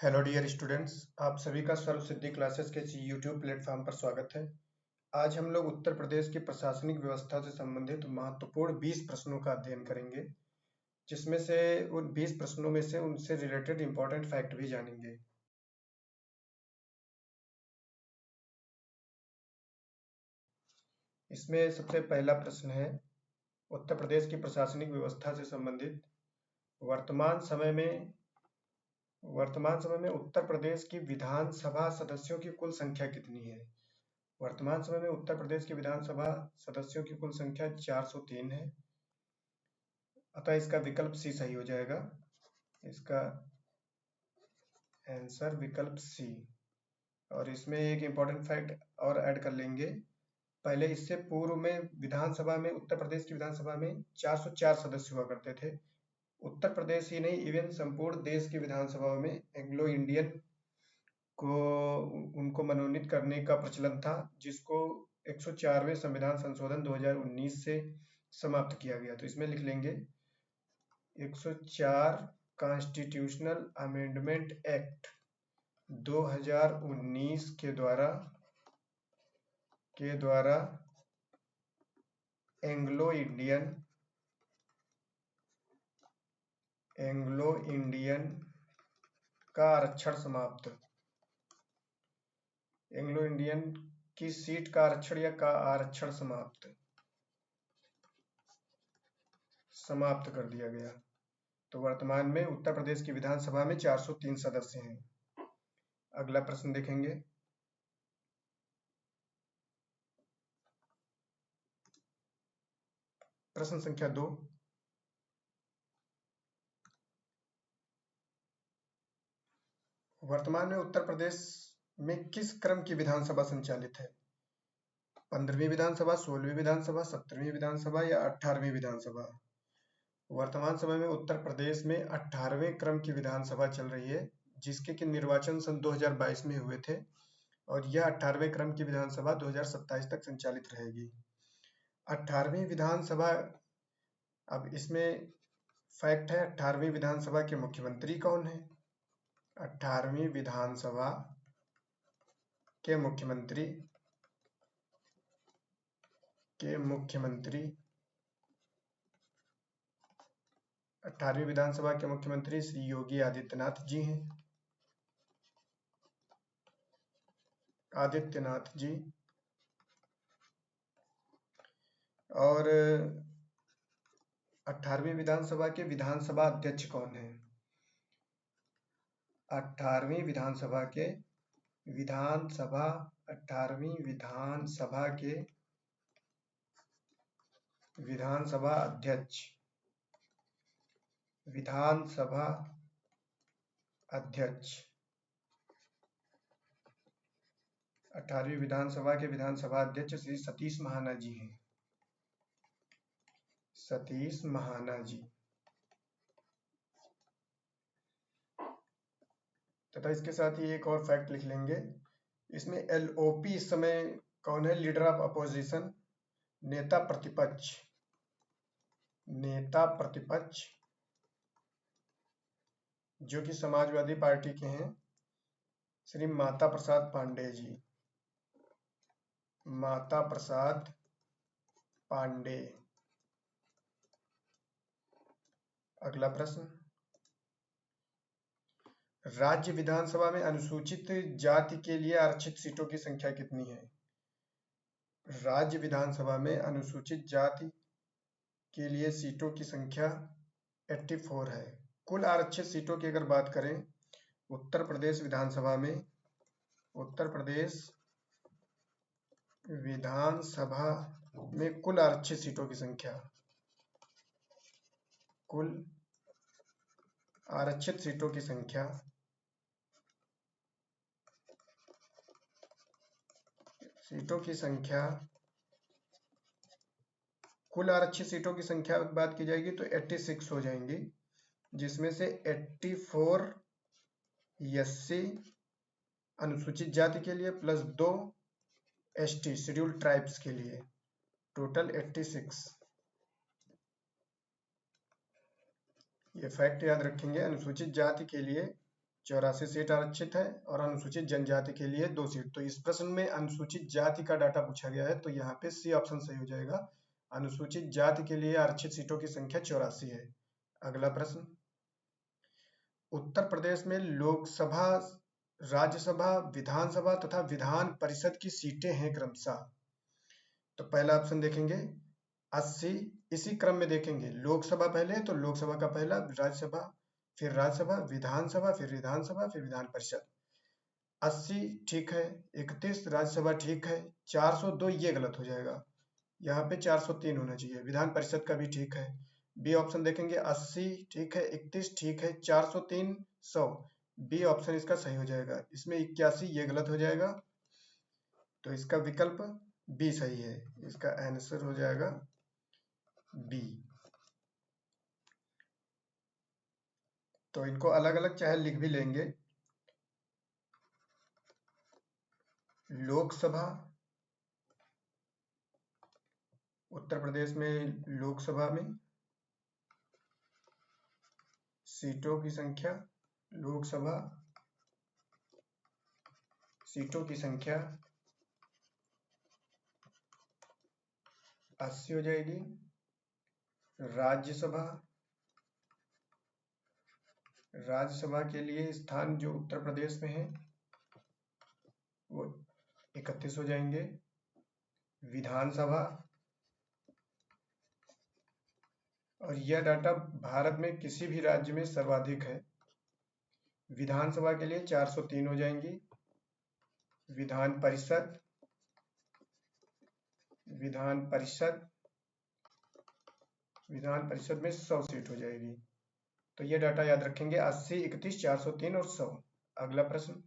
Hello dear students, आप सभी का सर्व सिद्धि क्लासेस के यूट्यूब प्लेटफॉर्म पर स्वागत है। आज हम लोग उत्तर प्रदेश की प्रशासनिक व्यवस्था से संबंधित महत्वपूर्ण 20 प्रश्नों का अध्ययन करेंगे, जिसमें से उन 20 प्रश्नों में से उनसे रिलेटेड इंपॉर्टेंट फैक्ट भी जानेंगे। इसमें सबसे पहला प्रश्न है, उत्तर प्रदेश की प्रशासनिक व्यवस्था से संबंधित वर्तमान समय में उत्तर प्रदेश की विधानसभा सदस्यों की कुल संख्या कितनी है? वर्तमान समय में उत्तर प्रदेश की विधानसभा सदस्यों की कुल संख्या 403 है, अतः इसका विकल्प सी सही हो जाएगा। इसका आंसर विकल्प सी। और इसमें एक इम्पॉर्टेंट फैक्ट और ऐड कर लेंगे। पहले इससे पूर्व में विधानसभा में उत्तर प्रदेश की विधानसभा में 404 सदस्य हुआ करते थे। उत्तर प्रदेश ही नहीं, इवन संपूर्ण देश की विधानसभाओं में एंग्लो इंडियन को उनको मनोनीत करने का प्रचलन था, जिसको 104वें संविधान संशोधन 2019 से समाप्त किया गया। तो इसमें लिख लेंगे 104 कॉन्स्टिट्यूशनल अमेंडमेंट एक्ट 2019 के द्वारा एंग्लो इंडियन का आरक्षण समाप्त। एंग्लो इंडियन की सीट का आरक्षण या का आरक्षण समाप्त कर दिया गया। तो वर्तमान में उत्तर प्रदेश की विधानसभा में 403 सदस्य हैं। अगला प्रश्न देखेंगे। प्रश्न संख्या 2, वर्तमान में उत्तर प्रदेश में किस क्रम की विधानसभा संचालित है? 15वीं विधानसभा, 16वीं विधानसभा, 17वीं विधानसभा या 18वीं विधानसभा? वर्तमान समय में उत्तर प्रदेश में 18वें क्रम की विधानसभा चल रही है, जिसके कि निर्वाचन सन 2022 में हुए थे, और यह 18वें क्रम की विधानसभा 2027 तक संचालित रहेगी। 18वीं विधानसभा, अब इसमें फैक्ट है, 18वीं विधानसभा के मुख्यमंत्री कौन है? 18वीं विधानसभा के मुख्यमंत्री 18वीं विधानसभा के मुख्यमंत्री श्री योगी आदित्यनाथ जी हैं। और 18वीं विधानसभा के विधानसभा अध्यक्ष कौन है? 18वीं विधानसभा के विधानसभा अध्यक्ष 18वीं विधानसभा के विधानसभा अध्यक्ष श्री सतीश महाना जी हैं। सतीश महाना जी। तथा इसके साथ ही एक और फैक्ट लिख लेंगे। इसमें एलओपी इस समय कौन है? लीडर ऑफ अपोजिशन, नेता प्रतिपक्ष, जो कि समाजवादी पार्टी के हैं, श्री माता प्रसाद पांडे। अगला प्रश्न, राज्य विधानसभा में अनुसूचित जाति के लिए आरक्षित सीटों की संख्या कितनी है? राज्य विधानसभा में अनुसूचित जाति के लिए सीटों की संख्या 84 है। कुल आरक्षित सीटों की अगर बात करें, उत्तर प्रदेश विधानसभा में कुल आरक्षित सीटों की संख्या, कुल आरक्षित सीटों की संख्या बात की जाएगी तो 86 हो जाएंगी, जिसमें से 84 एससी अनुसूचित जाति के लिए प्लस 2 एसटी शेड्यूल्ड ट्राइब्स के लिए, टोटल 86। ये फैक्ट याद रखेंगे। अनुसूचित जाति के लिए 84 सीट आरक्षित है और अनुसूचित जनजाति के लिए 2 सीट। तो इस प्रश्न में अनुसूचित जाति का डाटा पूछा गया है, तो यहाँ पे सी ऑप्शन सही हो जाएगा। अनुसूचित जाति के लिए आरक्षित सीटों की संख्या 84 है। अगला प्रश्न, उत्तर प्रदेश में लोकसभा, राज्यसभा, विधानसभा तथा विधान परिषद की सीटें हैं क्रमशः। तो पहला ऑप्शन देखेंगे 80, इसी क्रम में देखेंगे, लोकसभा पहले तो लोकसभा का पहला, राज्यसभा, फिर राज्यसभा, विधानसभा, फिर विधानसभा, फिर विधान परिषद। 80 ठीक है, 31 राज्यसभा ठीक है, 402 ये गलत हो जाएगा, यहाँ पे 403 होना चाहिए। विधान परिषद का भी ठीक है, बी ऑप्शन देखेंगे, 80 ठीक है, 31 ठीक है, 403, 100, बी ऑप्शन इसका सही हो जाएगा। इसमें 81 ये गलत हो जाएगा, तो इसका विकल्प बी सही है, इसका आंसर हो जाएगा बी। तो इनको अलग अलग चाहे लिख भी लेंगे, लोकसभा, उत्तर प्रदेश में लोकसभा में सीटों की संख्या, लोकसभा सीटों की संख्या 80 हो जाएगी। राज्यसभा, राज्यसभा के लिए स्थान जो उत्तर प्रदेश में है वो 31 हो जाएंगे। विधानसभा, और यह डाटा भारत में किसी भी राज्य में सर्वाधिक है, विधानसभा के लिए 403 हो जाएंगी। विधान परिषद, विधान परिषद में 100 सीट हो जाएगी। तो ये डाटा याद रखेंगे, 80, 31, 403 और 100। अगला प्रश्न,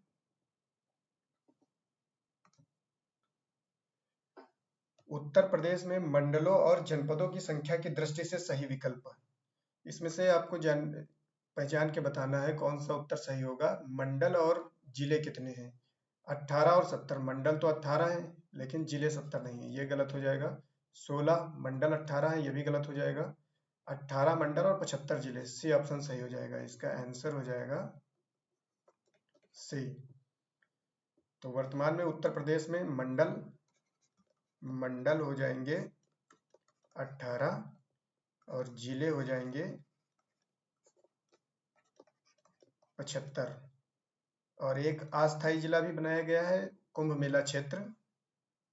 उत्तर प्रदेश में मंडलों और जनपदों की संख्या की दृष्टि से सही विकल्प। इसमें से आपको पहचान के बताना है कौन सा उत्तर सही होगा। मंडल और जिले कितने हैं? 18 और 70। मंडल तो 18 है लेकिन जिले 70 नहीं है, ये गलत हो जाएगा। 16 मंडल 18 है, ये भी गलत हो जाएगा। 18 मंडल और 75 जिले, सी ऑप्शन सही हो जाएगा, इसका आंसर हो जाएगा सी। तो वर्तमान में उत्तर प्रदेश में मंडल हो जाएंगे 18 और जिले हो जाएंगे 75। और एक अस्थायी जिला भी बनाया गया है, कुंभ मेला क्षेत्र,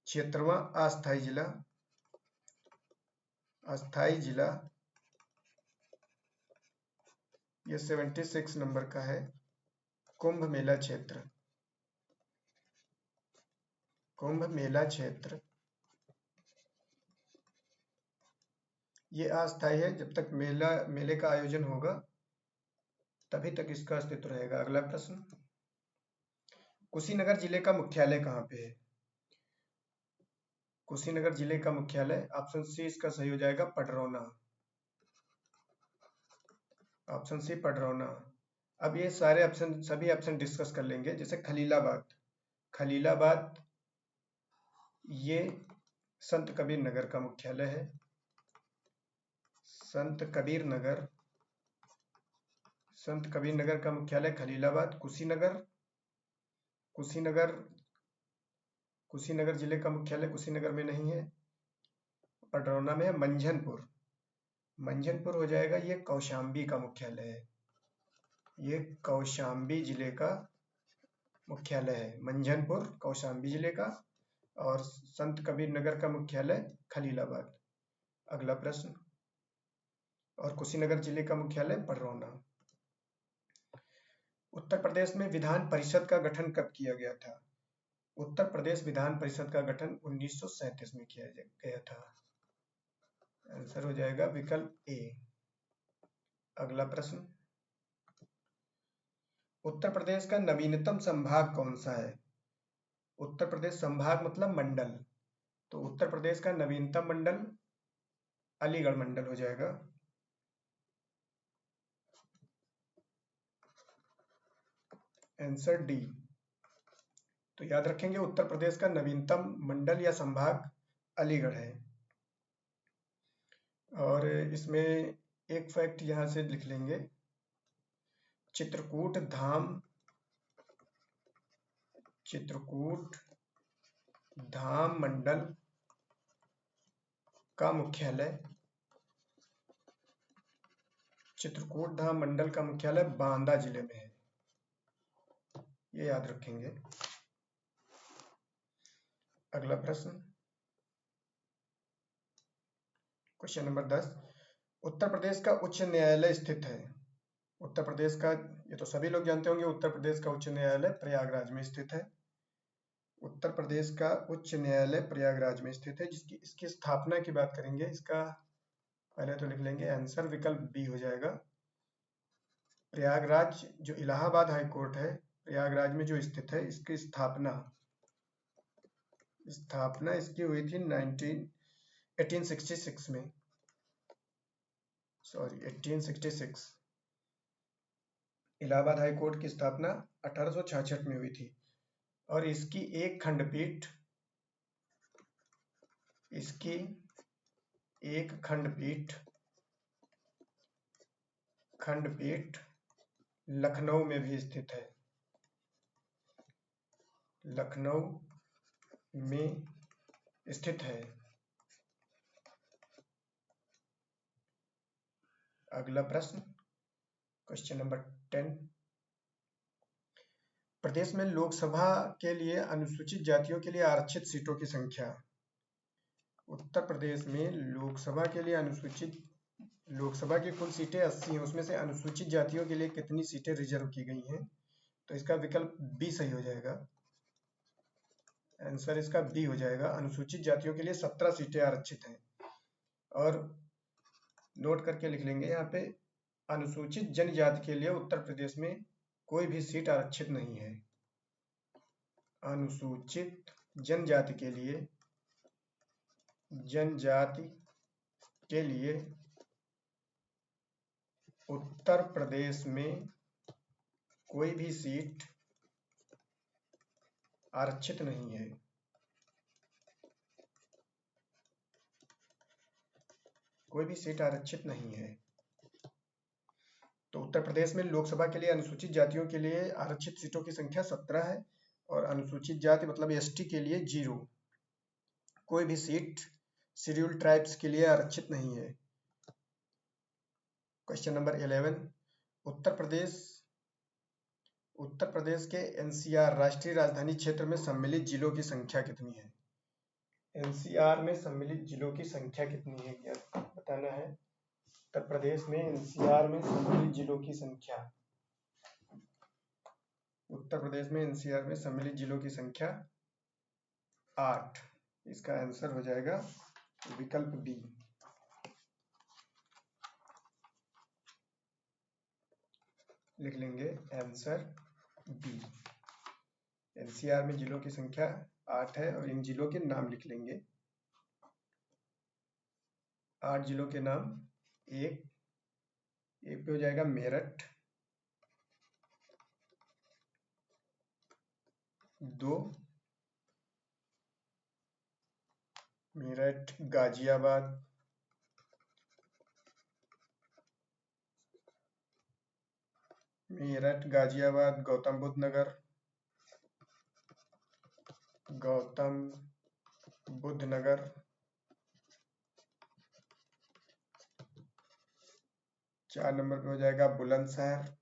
76वां अस्थायी जिला, ये 76 नंबर का है, कुंभ मेला क्षेत्र। ये अस्थायी है, जब तक मेले का आयोजन होगा तभी तक इसका अस्तित्व रहेगा। अगला प्रश्न, कुशीनगर जिले का मुख्यालय कहाँ पे है? कुशीनगर जिले का मुख्यालय, ऑप्शन सी इसका सही हो जाएगा, पडरौना, ऑप्शन सी पडरौना। अब ये सभी ऑप्शन डिस्कस कर लेंगे। जैसे खलीलाबाद ये संत कबीर नगर का मुख्यालय है, संत कबीर नगर का मुख्यालय खलीलाबाद। कुशीनगर जिले का मुख्यालय कुशीनगर में नहीं है, पडरौना में है। मंझनपुर हो जाएगा, ये कौशाम्बी का मुख्यालय है, ये कौशाम्बी जिले का मुख्यालय है, मंझनपुर कौशाम्बी जिले का। और संत कबीर नगर का मुख्यालय खलीलाबाद। अगला प्रश्न, और कुशीनगर जिले का मुख्यालय पडरौना। उत्तर प्रदेश में विधान परिषद का गठन कब किया गया था? उत्तर प्रदेश विधान परिषद का गठन 1937 में किया गया था, आंसर हो जाएगा विकल्प ए। अगला प्रश्न, उत्तर प्रदेश का नवीनतम संभाग कौन सा है? उत्तर प्रदेश संभाग मतलब मंडल, तो उत्तर प्रदेश का नवीनतम मंडल अलीगढ़ मंडल हो जाएगा। Answer D. तो याद रखेंगे उत्तर प्रदेश का नवीनतम मंडल या संभाग अलीगढ़ है। और इसमें एक फैक्ट यहां से लिख लेंगे, चित्रकूट धाम चित्रकूट धाम मंडल का मुख्यालय, चित्रकूट धाम मंडल का मुख्यालय बांदा जिले में है, ये याद रखेंगे। अगला प्रश्न, क्वेश्चन नंबर 10, उत्तर प्रदेश का उच्च न्यायालय स्थित है। उत्तर प्रदेश का, ये तो सभी लोग जानते होंगे, उत्तर प्रदेश का उच्च न्यायालय प्रयागराज में स्थित है। उत्तर प्रदेश का उच्च न्यायालय प्रयागराज में स्थित है। इसकी स्थापना की बात करेंगे, इसका पहले तो लिख लेंगे आंसर, विकल्प बी हो जाएगा। प्रयागराज जो इलाहाबाद हाई कोर्ट है, प्रयागराज में जो स्थित है, इसकी स्थापना इसकी हुई थी 1866 में, 1866। इलाहाबाद हाई कोर्ट की स्थापना 1866 में हुई थी और इसकी एक खंडपीठ लखनऊ में भी स्थित है, लखनऊ में स्थित है। अगला प्रश्न, क्वेश्चन नंबर 10, प्रदेश में लोकसभा के लिए अनुसूचित जातियों के लिए आरक्षित सीटों की संख्या। उत्तर प्रदेश में लोकसभा के लिए लोकसभा की कुल सीटें 80 हैं, उसमें से अनुसूचित जातियों के लिए कितनी सीटें रिजर्व की गई हैं? तो इसका विकल्प बी सही हो जाएगा, आंसर इसका बी हो जाएगा। अनुसूचित जातियों के लिए 17 सीटें आरक्षित हैं। और नोट करके लिख लेंगे यहाँ पे, अनुसूचित जनजाति के लिए उत्तर प्रदेश में कोई भी सीट आरक्षित नहीं है। अनुसूचित जनजाति के लिए उत्तर प्रदेश में कोई भी सीट आरक्षित नहीं है। कोई भी सीट आरक्षित नहीं है। तो उत्तर प्रदेश में लोकसभा के लिए अनुसूचित जातियों के लिए आरक्षित सीटों की संख्या 17 है और अनुसूचित जाति मतलब एसटी के लिए 0। कोई भी सीट शेड्यूल्ड ट्राइब्स के लिए आरक्षित नहीं है। क्वेश्चन नंबर 11, उत्तर प्रदेश के एनसीआर राष्ट्रीय राजधानी क्षेत्र में सम्मिलित जिलों की संख्या कितनी है? एनसीआर में सम्मिलित जिलों की संख्या कितनी है, क्या बताना है। उत्तर प्रदेश में एनसीआर में सम्मिलित जिलों की संख्या, उत्तर प्रदेश में एनसीआर में सम्मिलित जिलों की संख्या 8। इसका आंसर हो जाएगा विकल्प बी। लिख लेंगे आंसर बी। एनसीआर में जिलों की संख्या 8 है और इन जिलों के नाम लिख लेंगे। 8 जिलों के नाम, एक पे हो जाएगा मेरठ, 2 मेरठ गाजियाबाद, 3 गौतम बुद्ध नगर, 4 नंबर पे हो जाएगा बुलंदशहर,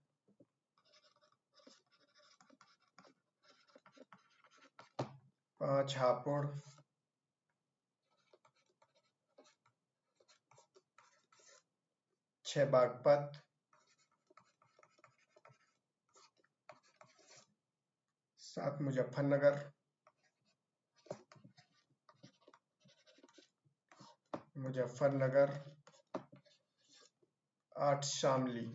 5 हापुड़, 6 बागपत, 7 मुजफ्फरनगर, 8 शामली।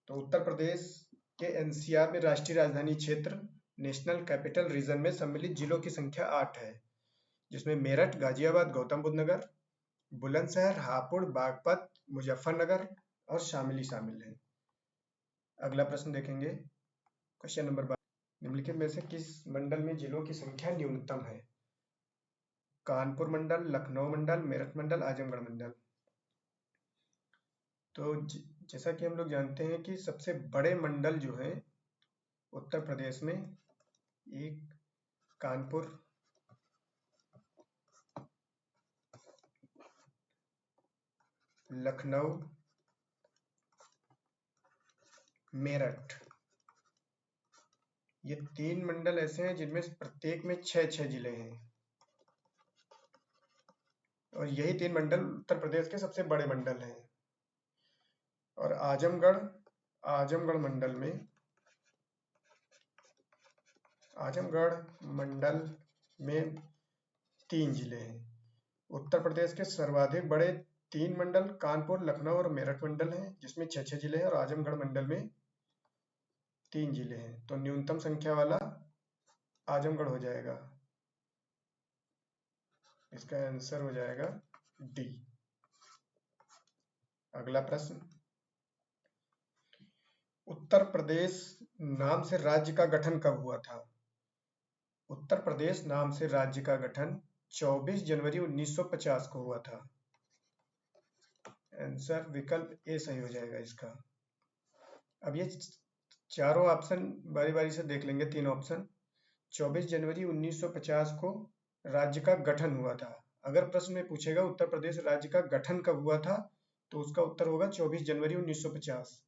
तो उत्तर प्रदेश के एनसीआर में राष्ट्रीय राजधानी क्षेत्र नेशनल कैपिटल रीजन में सम्मिलित जिलों की संख्या 8 है, जिसमें मेरठ, गाजियाबाद, गौतम बुद्ध नगर, बुलंदशहर, हापुड़, बागपत, मुजफ्फरनगर और शामली शामिल है। अगला प्रश्न देखेंगे, क्वेश्चन नंबर 12, निम्नलिखित में से किस मंडल में जिलों की संख्या न्यूनतम है? कानपुर मंडल, लखनऊ मंडल, मेरठ मंडल, आजमगढ़ मंडल। तो जैसा कि हम लोग जानते हैं कि सबसे बड़े मंडल जो हैं उत्तर प्रदेश में एक कानपुर, लखनऊ, मेरठ, ये 3 मंडल ऐसे हैं जिनमें प्रत्येक में 6-6 जिले हैं, और यही 3 मंडल उत्तर प्रदेश के सबसे बड़े मंडल हैं। और आजमगढ़ मंडल में 3 जिले हैं। उत्तर प्रदेश के सर्वाधिक बड़े 3 मंडल कानपुर, लखनऊ और मेरठ मंडल हैं, जिसमें 6-6 जिले हैं, और आजमगढ़ मंडल में 3 जिले हैं। तो न्यूनतम संख्या वाला आजमगढ़ हो जाएगा। इसका आंसर हो जाएगा डी। अगला प्रश्न, उत्तर प्रदेश नाम से राज्य का गठन कब हुआ था? उत्तर प्रदेश नाम से राज्य का गठन 24 जनवरी 1950 को हुआ था। आंसर विकल्प ए सही हो जाएगा इसका। अब ये चारों ऑप्शन बारी बारी से देख लेंगे। 3 ऑप्शन, 24 जनवरी 1950 को राज्य का गठन हुआ था। अगर प्रश्न में पूछेगा उत्तर प्रदेश राज्य का गठन कब हुआ था, तो उसका उत्तर होगा 24 जनवरी 1950।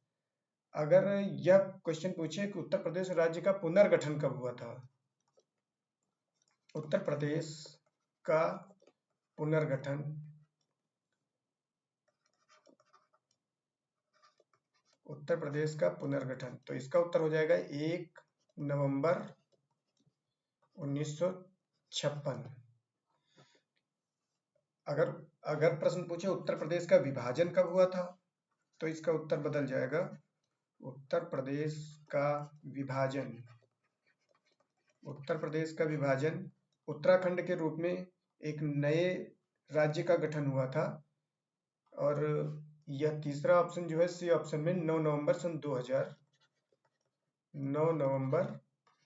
अगर यह क्वेश्चन पूछे कि उत्तर प्रदेश राज्य का पुनर्गठन कब हुआ था, उत्तर प्रदेश का पुनर्गठन तो इसका उत्तर हो जाएगा 1 नवंबर 1956। अगर प्रश्न पूछे उत्तर प्रदेश का विभाजन कब हुआ था, तो इसका उत्तर बदल जाएगा। उत्तर प्रदेश का विभाजन उत्तराखंड के रूप में एक नए राज्य का गठन हुआ था। और यह तीसरा ऑप्शन जो है, सी ऑप्शन में 9 नवंबर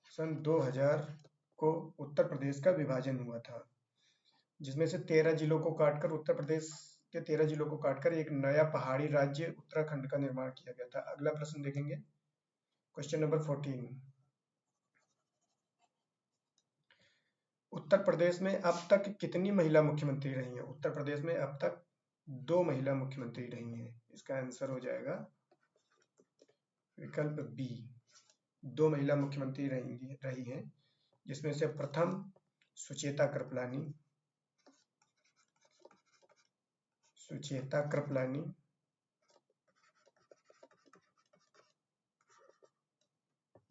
सन 2000 को उत्तर प्रदेश का विभाजन हुआ था, जिसमें से 13 जिलों को काटकर उत्तर प्रदेश के 13 जिलों को काटकर एक नया पहाड़ी राज्य उत्तराखंड का निर्माण किया गया था। अगला प्रश्न देखेंगे, क्वेश्चन नंबर 14। उत्तर प्रदेश में अब तक कितनी महिला मुख्यमंत्री रही हैं? उत्तर प्रदेश में अब तक 2 महिला मुख्यमंत्री रही हैं। इसका आंसर हो जाएगा विकल्प बी, 2 महिला मुख्यमंत्री रही हैं, जिसमें से प्रथम सुचेता कृपलानी,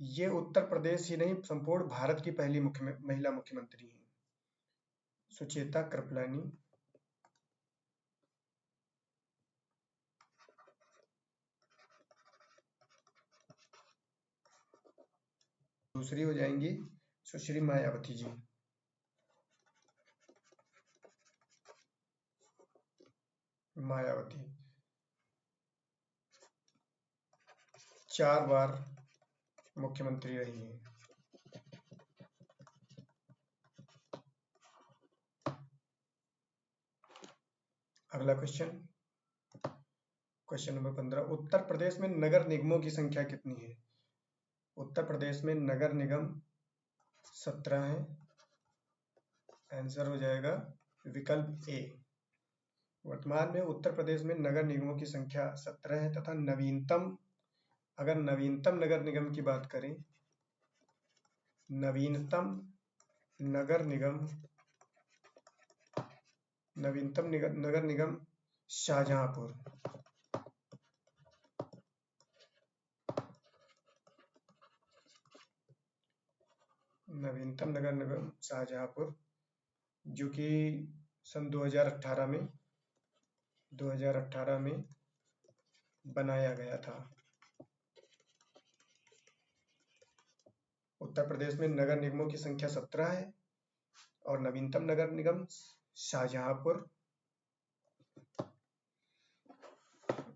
ये उत्तर प्रदेश ही नहीं संपूर्ण भारत की पहली महिला मुख्यमंत्री हैं, सुचेता कृपलानी। दूसरी हो जाएंगी सुश्री मायावती जी। मायावती 4 बार मुख्यमंत्री रही हैं। अगला क्वेश्चन नंबर 15। उत्तर प्रदेश में नगर निगमों की संख्या कितनी है? उत्तर प्रदेश में नगर निगम 17 है। आंसर हो जाएगा विकल्प ए। वर्तमान में उत्तर प्रदेश में नगर निगमों की संख्या 17 है, तथा नवीनतम नगर निगम की बात करें, नवीनतम नगर निगम शाहजहांपुर। नवीनतम नगर निगम शाहजहांपुर, जो कि सन 2018 में बनाया गया था। उत्तर प्रदेश में नगर निगमों की संख्या 17 है और नवीनतम नगर निगम शाहजहांपुर,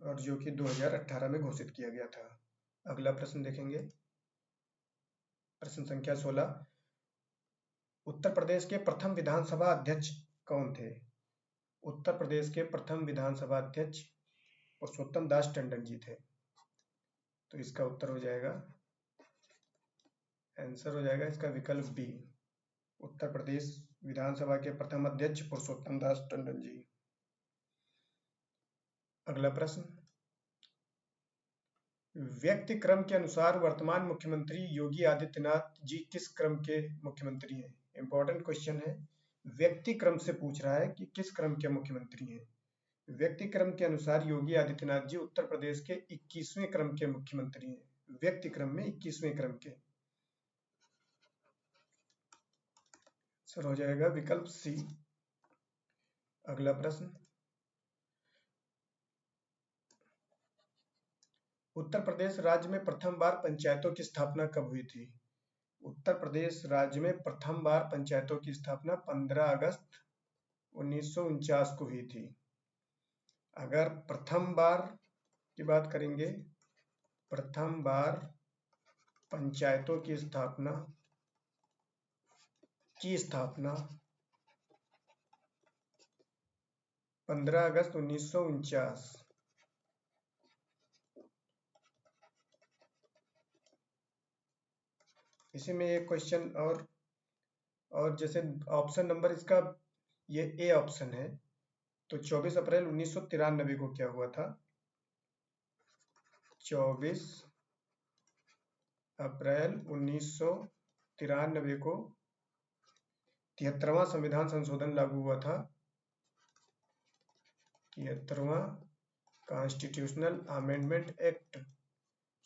और जो कि 2018 में घोषित किया गया था। अगला प्रश्न देखेंगे, प्रश्न संख्या 16। उत्तर प्रदेश के प्रथम विधानसभा अध्यक्ष कौन थे? उत्तर प्रदेश के प्रथम विधानसभा अध्यक्ष पुरुषोत्तम दास टंडन जी थे। तो इसका उत्तर हो जाएगा आंसर हो जाएगा इसका विकल्प बी, उत्तर प्रदेश विधानसभा के प्रथम अध्यक्ष पुरुषोत्तम दास टंडन जी। अगला प्रश्न, व्यक्ति क्रम के अनुसार वर्तमान मुख्यमंत्री योगी आदित्यनाथ जी किस क्रम के मुख्यमंत्री हैं? इंपॉर्टेंट क्वेश्चन है, व्यक्ति क्रम से पूछ रहा है कि किस क्रम के मुख्यमंत्री हैं। व्यक्ति क्रम के अनुसार योगी आदित्यनाथ जी उत्तर प्रदेश के 21वें क्रम के मुख्यमंत्री हैं। व्यक्ति क्रम में 21वें क्रम के। सर हो जाएगा विकल्प सी। अगला प्रश्न, उत्तर प्रदेश राज्य में प्रथम बार पंचायतों की स्थापना कब हुई थी? उत्तर प्रदेश राज्य में प्रथम बार पंचायतों की स्थापना 15 अगस्त 1949 को हुई थी। अगर प्रथम बार की बात करेंगे, प्रथम बार पंचायतों की स्थापना 15 अगस्त 1949। इसी में एक क्वेश्चन और जैसे ऑप्शन नंबर इसका ये ए ऑप्शन है, तो 24 अप्रैल 1993 को क्या हुआ था? 24 अप्रैल 1993 को 73वां संविधान संशोधन लागू हुआ था। 73वां कॉन्स्टिट्यूशनल अमेंडमेंट एक्ट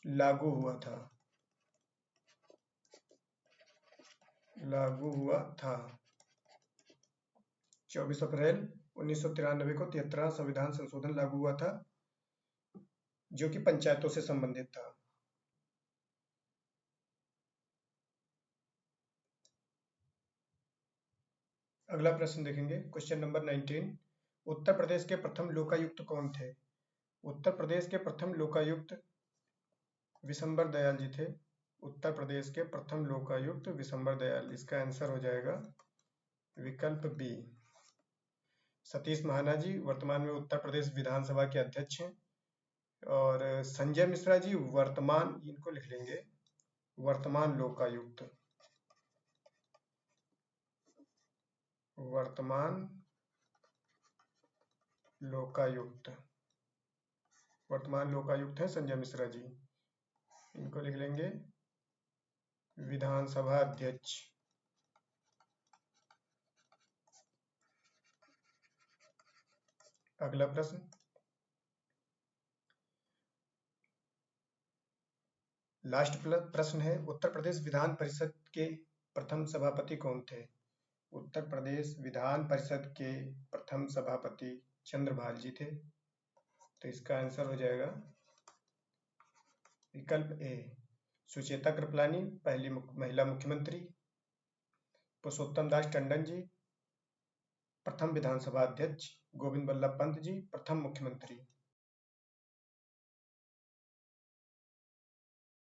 लागू हुआ था। 24 अप्रैल 1993 को 73वां संविधान संशोधन लागू हुआ था, जो कि पंचायतों से संबंधित था। अगला प्रश्न देखेंगे, क्वेश्चन नंबर 19। उत्तर प्रदेश के प्रथम लोकायुक्त कौन थे? उत्तर प्रदेश के प्रथम लोकायुक्त विशंबर दयाल जी थे। उत्तर प्रदेश के प्रथम लोकायुक्त विशंबर दयाल। इसका आंसर हो जाएगा विकल्प बी, सतीश महाना जी वर्तमान में उत्तर प्रदेश विधानसभा के अध्यक्ष हैं। और संजय मिश्रा जी वर्तमान, इनको लिख लेंगे वर्तमान लोकायुक्त। वर्तमान लोकायुक्त, वर्तमान लोकायुक्त है संजय मिश्रा जी, इनको लिख लेंगे विधानसभा अध्यक्ष। अगला प्रश्न, लास्ट प्रश्न है, उत्तर प्रदेश विधान परिषद के प्रथम सभापति कौन थे? उत्तर प्रदेश विधान परिषद के प्रथम सभापति चंद्रभाल जी थे। तो इसका आंसर हो जाएगा विकल्प ए, सुचेता कृपलानी पहली महिला मुख्यमंत्री, पुरुषोत्तम दास टंडन जी प्रथम विधानसभा अध्यक्ष, गोविंद बल्लभ पंत जी प्रथम मुख्यमंत्री।